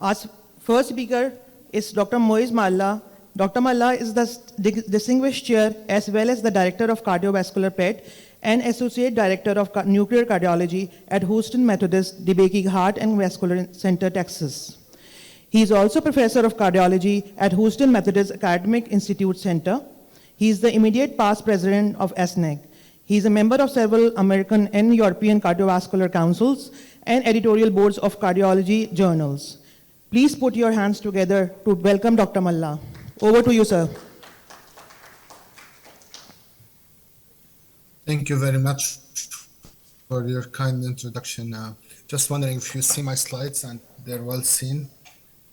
Our first speaker is Dr. Mouaz Mallah. Dr. Mallah is the Distinguished Chair as well as the Director of Cardiovascular PET and Associate Director of Nuclear Cardiology at Houston Methodist DeBakey Heart and Vascular Center, Texas. He is also Professor of Cardiology at Houston Methodist Academic Institute Center. He is the immediate past President of SNEC. He is a member of several American and European cardiovascular councils and editorial boards of cardiology journals. Please put your hands together to welcome Dr. Mallah. Over to you, sir. Thank you very much for your kind introduction. Just wondering if you see my slides and they're well seen.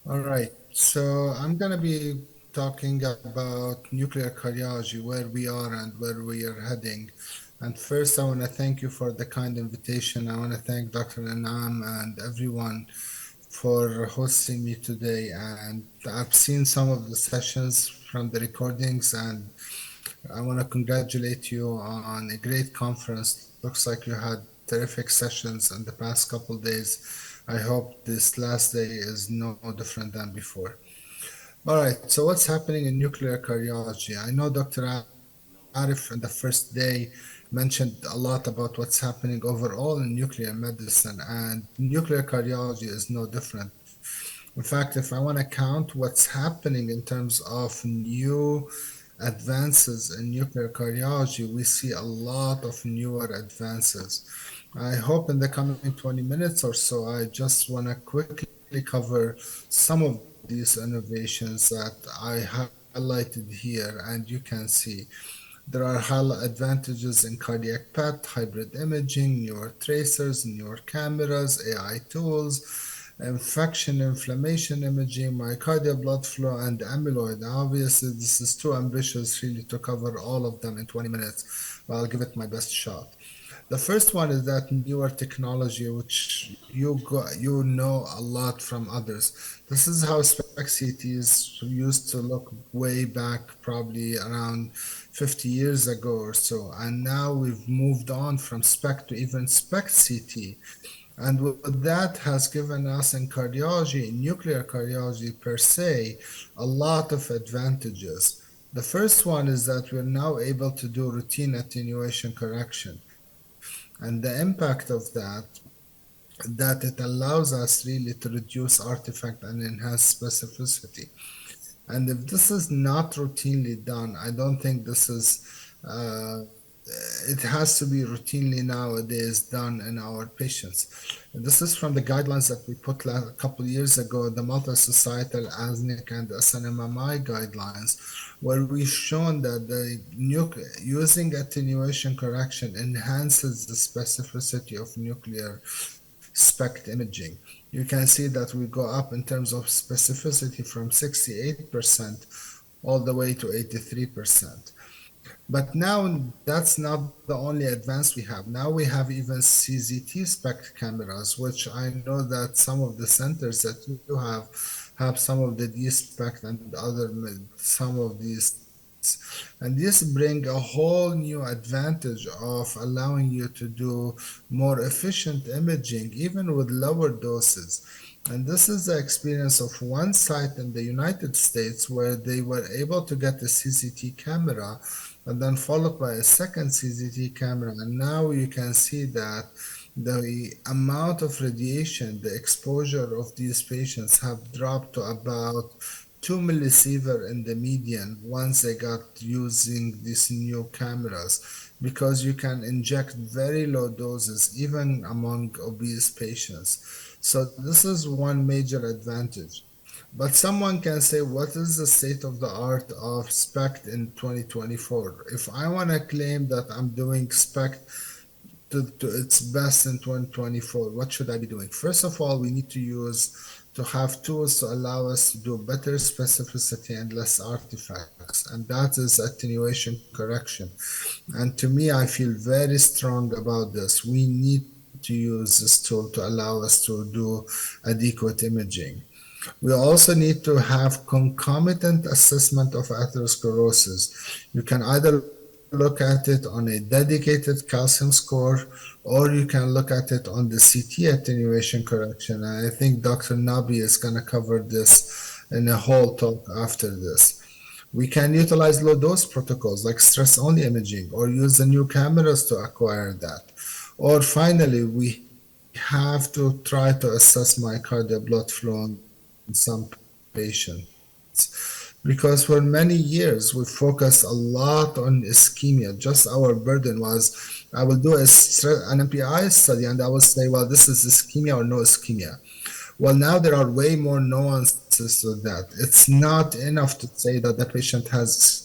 All right, so I'm going to be talking about nuclear cardiology, where we are and where we are heading. And first, I want to thank you for the kind invitation. I want to thank Dr. Anam and everyone for hosting me today. And I've seen some of the sessions from the recordings, and I want to congratulate you on a great conference. Looks like you had terrific sessions in the past couple of days. I hope this last day is no different than before. All right, so what's happening in nuclear cardiology? I know Dr. Arif in the first day mentioned a lot about what's happening overall in nuclear medicine, and nuclear cardiology is no different. In fact, if I want to count what's happening in terms of new advances in nuclear cardiology, we see a lot of newer advances. I hope in the coming 20 minutes or so, I just want to quickly cover some of these innovations that I highlighted here, and you can see. There are advantages in cardiac PET, hybrid imaging, newer tracers, newer cameras, AI tools, infection, inflammation imaging, myocardial blood flow, and amyloid. Obviously, this is too ambitious really to cover all of them in 20 minutes, but I'll give it my best shot. The first one is that newer technology, which you know a lot from others. This is how SPECT CTs used to look way back, probably around 50 years ago or so. And now we've moved on from SPECT to even SPECT CT. And what that has given us in cardiology, in nuclear cardiology per se, a lot of advantages. The first one is that we're now able to do routine attenuation correction. And the impact of that it allows us really to reduce artifact and enhance specificity. And if this is not routinely done, I don't think this is, it has to be routinely nowadays done in our patients. And this is from the guidelines that we put a couple of years ago, the multi-societal ASNIC and SNMMI guidelines, where we've shown that using attenuation correction enhances the specificity of nuclear SPECT imaging. You can see that we go up in terms of specificity from 68% all the way to 83%. But now that's not the only advance we have. Now we have even CZT SPECT cameras, which I know that some of the centers that you have some of the D-SPECT and some of these. And this bring a whole new advantage of allowing you to do more efficient imaging, even with lower doses. And this is the experience of one site in the United States where they were able to get a CCT camera and then followed by a second CCT camera. And now you can see that the amount of radiation, the exposure of these patients have dropped to about 2 millisievert in the median once they got using these new cameras, because you can inject very low doses even among obese patients. So this is one major advantage. But someone can say, what is the state of the art of SPECT in 2024? If I want to claim that I'm doing SPECT to its best in 2024, what should I be doing? First of all, we need to have tools to allow us to do better specificity and less artifacts, and that is attenuation correction. And to me, I feel very strong about this. We need to use this tool to allow us to do adequate imaging. We also need to have concomitant assessment of atherosclerosis. You can either look at it on a dedicated calcium score, or you can look at it on the CT attenuation correction. And I think Dr. Nabi is going to cover this in a whole talk after this. We can utilize low dose protocols like stress only imaging or use the new cameras to acquire that. Or finally, we have to try to assess myocardial blood flow in some patients because for many years we focused a lot on ischemia. Just our burden was, I will do an MPI study and I will say, well, this is ischemia or no ischemia. Well, now there are way more nuances to that. It's not enough to say that the patient has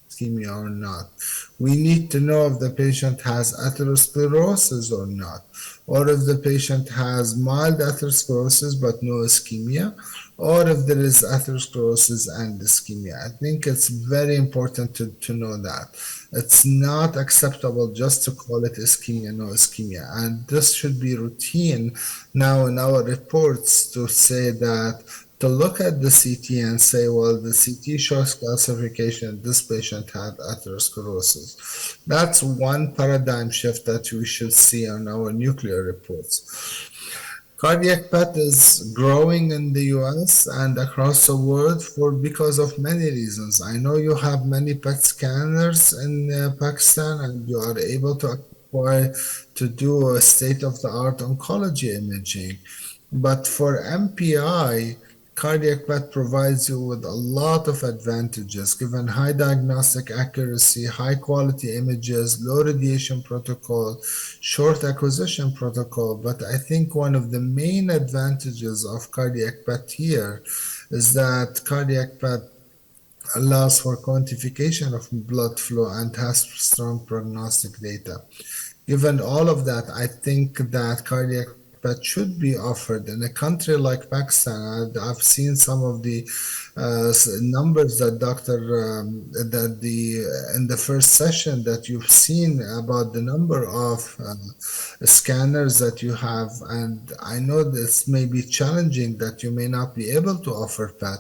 ischemia or not. We need to know if the patient has atherosclerosis or not, or if the patient has mild atherosclerosis but no ischemia, or if there is atherosclerosis and ischemia. I think it's very important to know that. It's not acceptable just to call it ischemia, no ischemia. And this should be routine now in our reports to say that, to look at the CT and say, well, the CT shows calcification, this patient had atherosclerosis. That's one paradigm shift that we should see on our nuclear reports. Cardiac PET is growing in the US and across the world because of many reasons. I know you have many PET scanners in Pakistan and you are able to acquire to do a state-of-the-art oncology imaging. But for MPI, cardiac PET provides you with a lot of advantages given high diagnostic accuracy, high quality images, low radiation protocol, short acquisition protocol. But I think one of the main advantages of cardiac PET here is that cardiac PET allows for quantification of blood flow and has strong prognostic data. Given all of that, I think that cardiac PET should be offered in a country like Pakistan. I've seen some of the numbers that in the first session that you've seen about the number of scanners that you have, and I know this may be challenging that you may not be able to offer PET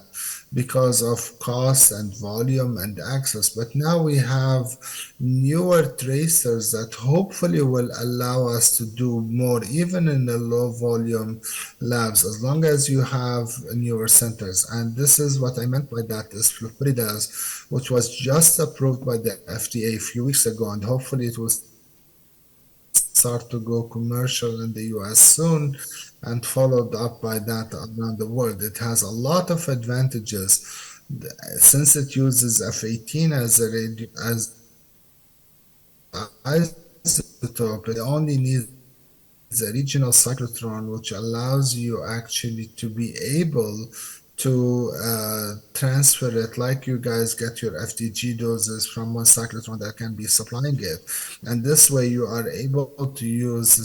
because of cost and volume and access. But now we have newer tracers that hopefully will allow us to do more, even in the low volume labs, as long as you have newer centers. And this is what I meant by that is flurpiridaz, which was just approved by the FDA a few weeks ago, and hopefully it will start to go commercial in the US soon and followed up by that around the world. It has a lot of advantages since it uses F18 as isotope. It only needs a regional cyclotron, which allows you actually to be able to transfer it, like you guys get your FDG doses from one cyclotron that can be supplying it. And this way you are able to use the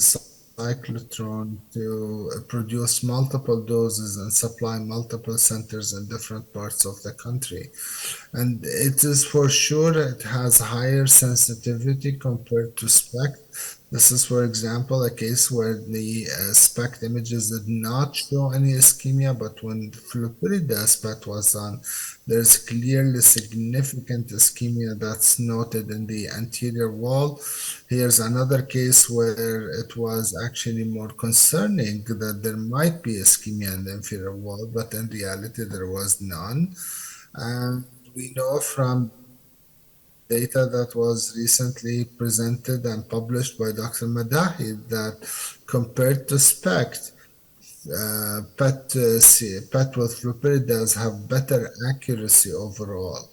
cyclotron to produce multiple doses and supply multiple centers in different parts of the country. And it is for sure, it has higher sensitivity compared to SPECT. This is, for example, a case where the SPECT images did not show any ischemia, but when flurpiridaz PET was done, there's clearly significant ischemia that's noted in the anterior wall. Here's another case where it was actually more concerning that there might be ischemia in the inferior wall, but in reality there was none. And we know from data that was recently presented and published by Dr. Madahi that compared to SPECT, PET with flurpiridaz have better accuracy overall.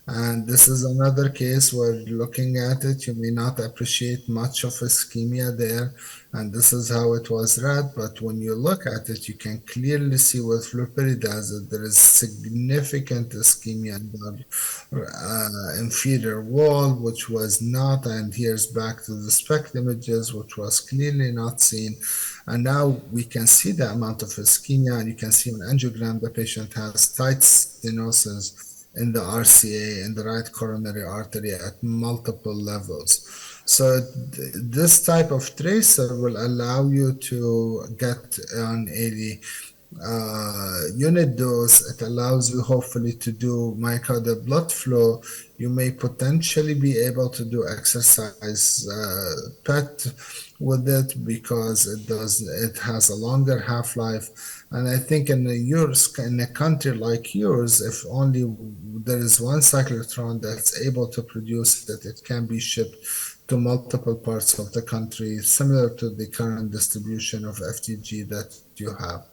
And this is another case where looking at it, you may not appreciate much of ischemia there. And this is how it was read. But when you look at it, you can clearly see with flurpiridaz that there is significant ischemia in the inferior wall, which was not. And here's back to the SPECT images, which was clearly not seen. And now we can see the amount of ischemia, and you can see on angiogram the patient has tight stenosis in the RCA, in the right coronary artery at multiple levels. So this type of tracer will allow you to get on a unit dose, it allows you hopefully to do myocardial blood flow. You may potentially be able to do exercise PET with it because it has a longer half-life. And I think in a country like yours, if only there is one cyclotron that's able to produce it, it can be shipped to multiple parts of the country, similar to the current distribution of FTG that you have.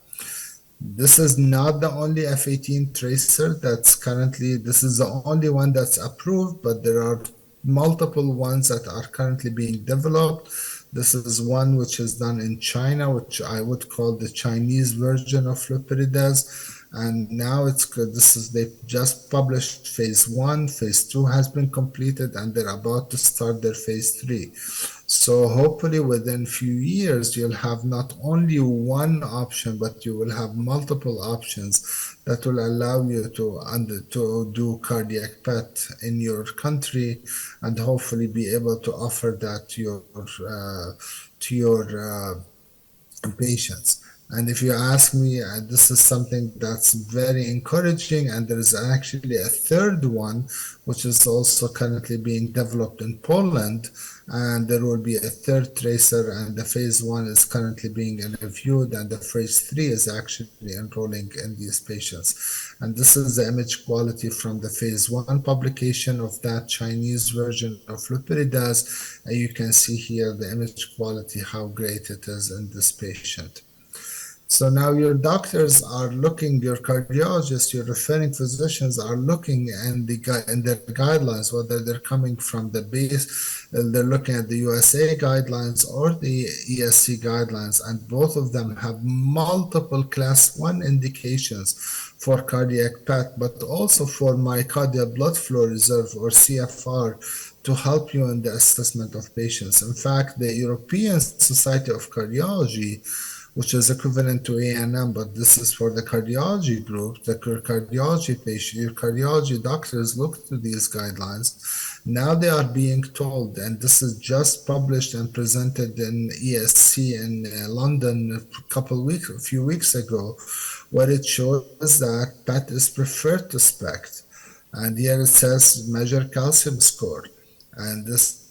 This is not the only F-18 tracer that's currently, this is the only one that's approved, but there are multiple ones that are currently being developed. This is one which is done in China, which I would call the Chinese version of flurpiridaz. And now it's good. They just published phase 1, phase 2 has been completed, and they're about to start their phase 3. So hopefully within few years, you'll have not only one option, but you will have multiple options that will allow you to do cardiac PET in your country, and hopefully be able to offer that to your patients. And if you ask me, this is something that's very encouraging. And there is actually a third one, which is also currently being developed in Poland. And there will be a third tracer, and the phase 1 is currently being reviewed, and the phase 3 is actually enrolling in these patients. And this is the image quality from the phase 1 publication of that Chinese version of flurpiridaz. And you can see here the image quality, how great it is in this patient. So now your doctors are looking, your cardiologists, your referring physicians are looking in their guidelines, whether they're coming from the base, they're looking at the USA guidelines or the ESC guidelines, and both of them have multiple class 1 indications for cardiac PET, but also for myocardial blood flow reserve, or CFR, to help you in the assessment of patients. In fact, the European Society of Cardiology, which is equivalent to ANM, but this is for the cardiology group, the cardiology patient, your cardiology doctors look to these guidelines. Now they are being told, and this is just published and presented in ESC in London a few weeks ago, where it shows that PET is preferred to SPECT. And here it says measure calcium score. And this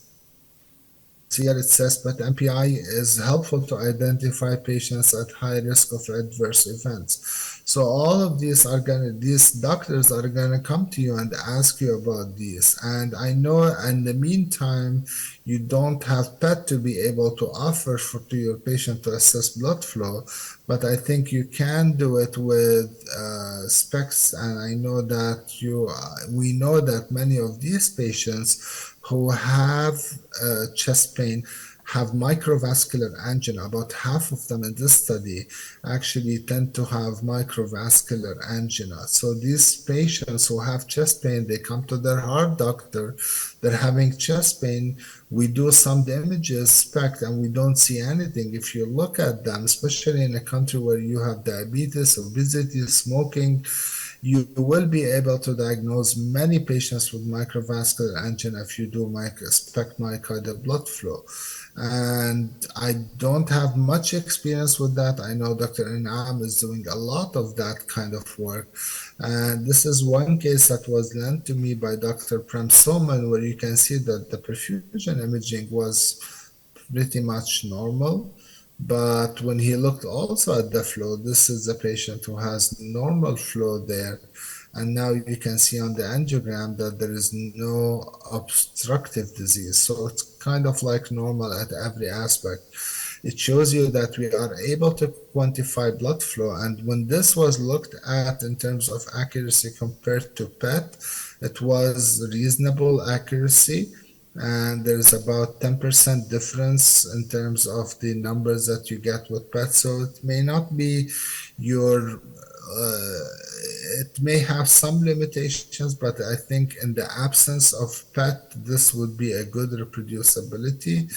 here it says, but MPI is helpful to identify patients at high risk of adverse events. So all of these doctors are gonna come to you and ask you about these. And I know in the meantime, you don't have PET to be able to offer to your patient to assess blood flow, but I think you can do it with specs. And I know that we know that many of these patients who have chest pain have microvascular angina. About half of them in this study actually tend to have microvascular angina. So these patients who have chest pain, they come to their heart doctor, they're having chest pain. We do some images, SPECT, and we don't see anything. If you look at them, especially in a country where you have diabetes, obesity, smoking, you will be able to diagnose many patients with microvascular angina if you do SPECT myocardial blood flow. And I don't have much experience with that. I know Dr. Inam is doing a lot of that kind of work. And this is one case that was lent to me by Dr. Prem Soman, where you can see that the perfusion imaging was pretty much normal. But when he looked also at the flow, this is a patient who has normal flow there. And now you can see on the angiogram that there is no obstructive disease. So it's kind of like normal at every aspect. It shows you that we are able to quantify blood flow. And when this was looked at in terms of accuracy compared to PET, it was reasonable accuracy. And there's about 10% difference in terms of the numbers that you get with PET. So it may not be it may have some limitations, but I think in the absence of PET, this would be a good reproducibility.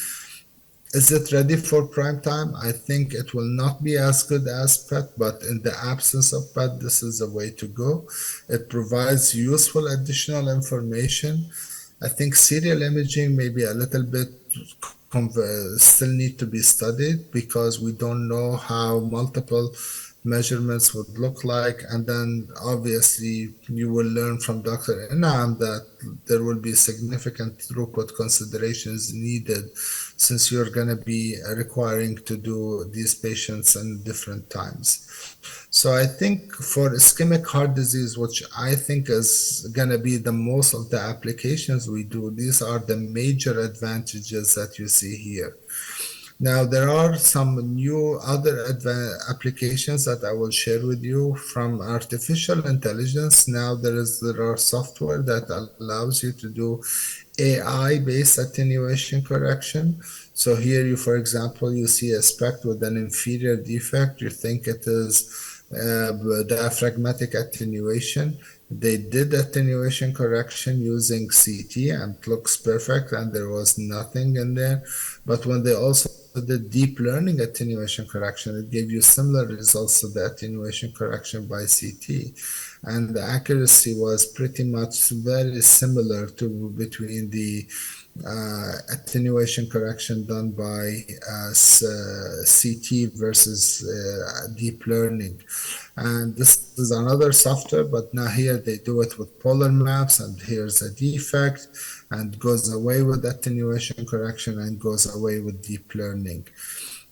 Is it ready for prime time? I think it will not be as good as PET, but in the absence of PET, this is the way to go. It provides useful additional information. I think serial imaging may be a little bit still need to be studied, because we don't know how multiple measurements would look like. And then obviously you will learn from Dr. Inam that there will be significant throughput considerations needed since you're going to be requiring to do these patients in different times. So I think for ischemic heart disease, which I think is going to be the most of the applications we do, these are the major advantages that you see here. Now, there are some new other applications that I will share with you from artificial intelligence. Now, there are software that allows you to do AI-based attenuation correction. So here you, for example, you see a SPECT with an inferior defect. You think it is diaphragmatic attenuation. They did attenuation correction using CT and it looks perfect and there was nothing in there. But when they also did deep learning attenuation correction, it gave you similar results to the attenuation correction by CT. And the accuracy was pretty much very similar to between the attenuation correction done by CT versus deep learning. And this is another software, but now here they do it with polar maps, and here's a defect, and goes away with attenuation correction and goes away with deep learning.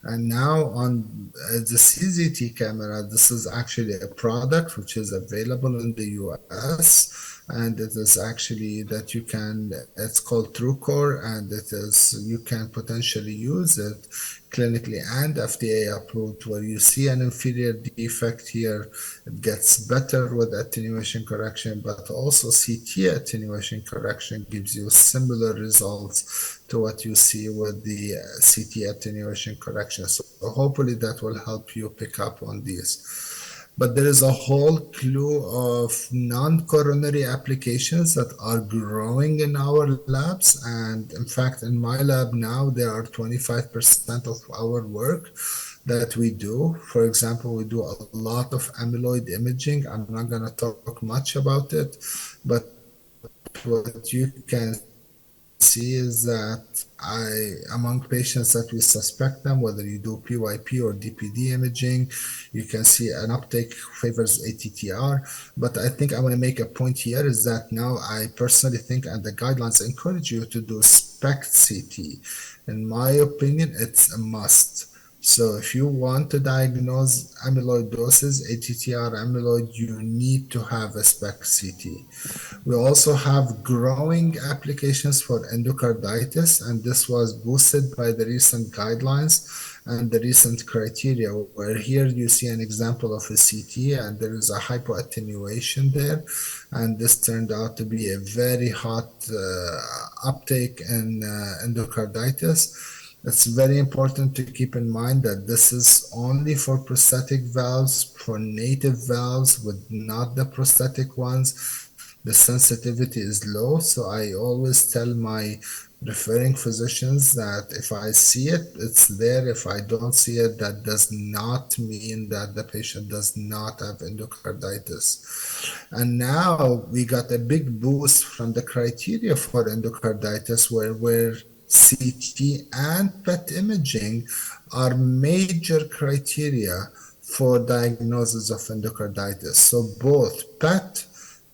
And now on the CZT camera, this is actually a product which is available in the US, and it is actually that you can, it's called TrueCore, and it is, you can potentially use it clinically and FDA approved, where you see an inferior defect here, it gets better with attenuation correction, but also CT attenuation correction gives you similar results to what you see with the CT attenuation correction. So hopefully that will help you pick up on these. But there is a whole slew of non-coronary applications that are growing in our labs. And in fact, in my lab now, there are 25% of our work that we do. For example, we do a lot of amyloid imaging. I'm not going to talk much about it, but what you can see is that among patients that we suspect them, whether you do PYP or DPD imaging, you can see an uptake favors ATTR. But I think I want to make a point here is that now I personally think, and the guidelines encourage you to do SPECT CT. In my opinion, it's a must. So if you want to diagnose amyloidosis, ATTR amyloid, you need to have a SPECT CT. We also have growing applications for endocarditis, and this was boosted by the recent guidelines and the recent criteria, where here you see an example of a CT and there is a hypoattenuation there, and this turned out to be a very hot uptake in endocarditis. It's very important to keep in mind that this is only for prosthetic valves, for native valves, with not the prosthetic ones. The sensitivity is low, so I always tell my referring physicians that if I see it, it's there. If I don't see it, that does not mean that the patient does not have endocarditis. And now we got a big boost from the criteria for endocarditis, where CT and PET imaging are major criteria for diagnosis of endocarditis. So both PET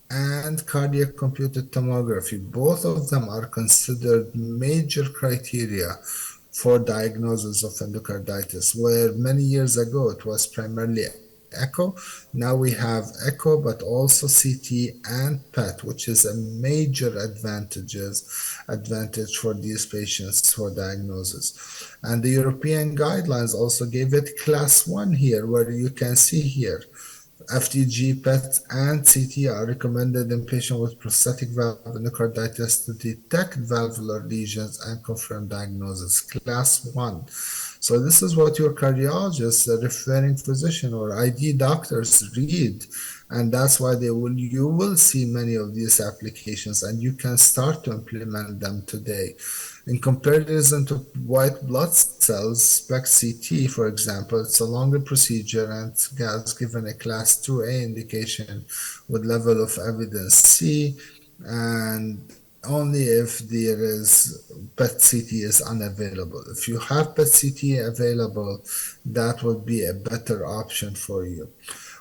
and cardiac computed tomography, both of them are considered major criteria for diagnosis of endocarditis, where many years ago it was primarily echo. Now we have echo, but also CT and PET, which is a major advantage for these patients for diagnosis. And the European guidelines also gave it class 1 here, where you can see here FDG, PET, and CT are recommended in patients with prosthetic valve endocarditis to detect valvular lesions and confirm diagnosis. Class 1. So this is what your cardiologist, a referring physician, or ID doctors read, and that's why you will see many of these applications, and you can start to implement them today. In comparison to white blood cells, SPECT CT, for example, it's a longer procedure and has given a class 2A indication with level of evidence C, and only if there is PET-CT is unavailable. If you have PET-CT available, that would be a better option for you.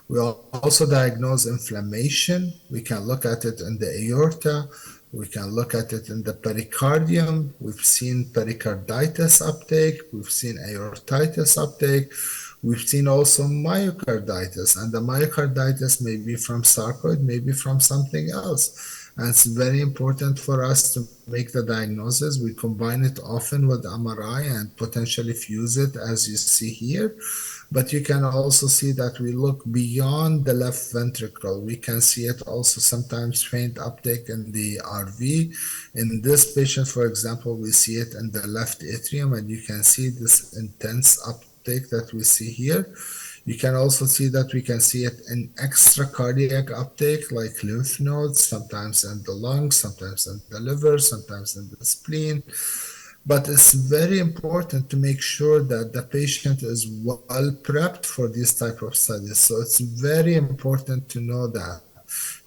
We also diagnose inflammation. We can look at it in the aorta. We can look at it in the pericardium. We've seen pericarditis uptake. We've seen aortitis uptake. We've seen also myocarditis, and the myocarditis may be from sarcoid, maybe from something else. And it's very important for us to make the diagnosis. We combine it often with MRI and potentially fuse it, as you see here. But you can also see that we look beyond the left ventricle. We can see it also sometimes faint uptake in the RV. In this patient, for example, we see it in the left atrium, and you can see this intense uptake that we see here. You can also see that we can see it in extracardiac uptake, like lymph nodes, sometimes in the lungs, sometimes in the liver, sometimes in the spleen. But it's very important to make sure that the patient is well prepped for these type of studies. So it's very important to know that,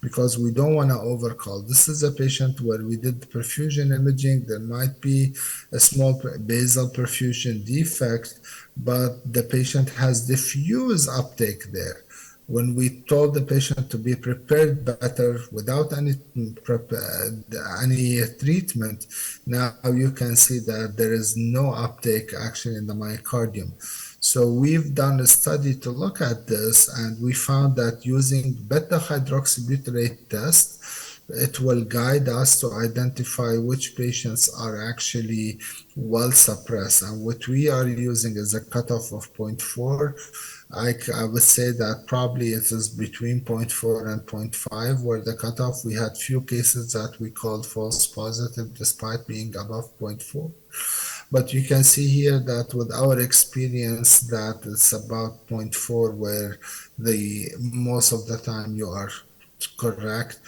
because we don't want to overcall. This is a patient where we did perfusion imaging. There might be a small basal perfusion defect, but the patient has diffuse uptake there. When we told the patient to be prepared better without any treatment, now you can see that there is no uptake actually in the myocardium. So we've done a study to look at this, and we found that using beta hydroxybutyrate test, it will guide us to identify which patients are actually well suppressed. And what we are using is a cutoff of 0.4. I would say that probably it is between 0.4 and 0.5 where the cutoff. We had few cases that we called false positive despite being above 0.4. But you can see here that with our experience that it's about 0.4 where the most of the time you are correct.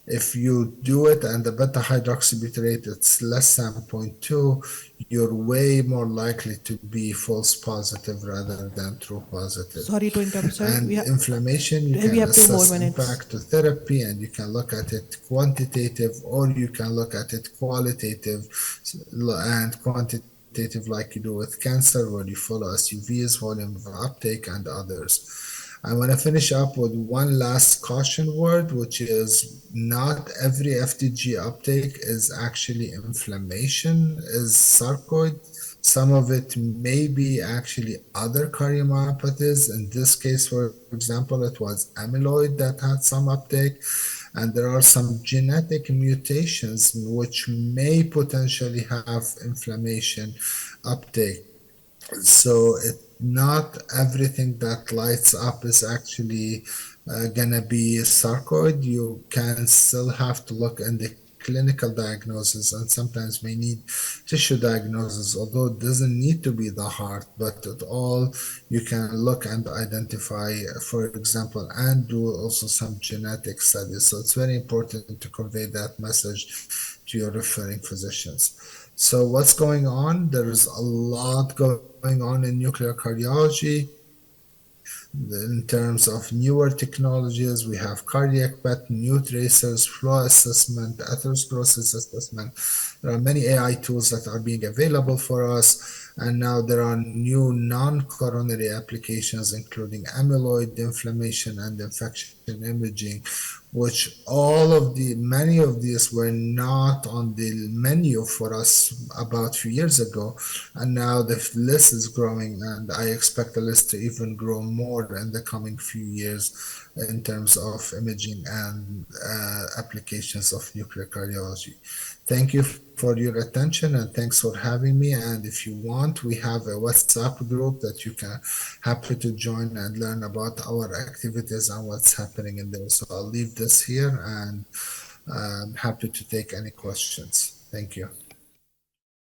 If you do it and the beta hydroxybutyrate it's less than 0.2, you're way more likely to be false positive rather than true positive. Sorry to interrupt, sir. And inflammation, you we can have 2 more assess minutes. impact to therapy, and you can look at it quantitative, or you can look at it qualitative and quantitative like you do with cancer, where you follow SUVs, volume of uptake, and others. I want to finish up with one last caution word, which is not every FDG uptake is actually inflammation, is sarcoid. Some of it may be actually other cardiomyopathies. In this case, for example, it was amyloid that had some uptake. And there are some genetic mutations which may potentially have inflammation uptake. So not everything that lights up is actually gonna be sarcoid. You can still have to look in the clinical diagnosis and sometimes may need tissue diagnosis, although it doesn't need to be the heart, but at all you can look and identify, for example, and do also some genetic studies. So it's very important to convey that message to your referring physicians. So what's going on? There is a lot going on in nuclear cardiology. In terms of newer technologies, we have cardiac PET, new tracers, flow assessment, atherosclerosis assessment. There are many AI tools that are being available for us. And now there are new non-coronary applications, including amyloid, inflammation, and infection imaging, which many of these were not on the menu for us about a few years ago. And now the list is growing, and I expect the list to even grow more in the coming few years in terms of imaging and applications of nuclear cardiology. Thank you for your attention, and thanks for having me. And if you want, we have a WhatsApp group that you can happy to join and learn about our activities and what's happening in there. So I'll leave this here, and I'm happy to take any questions. Thank you.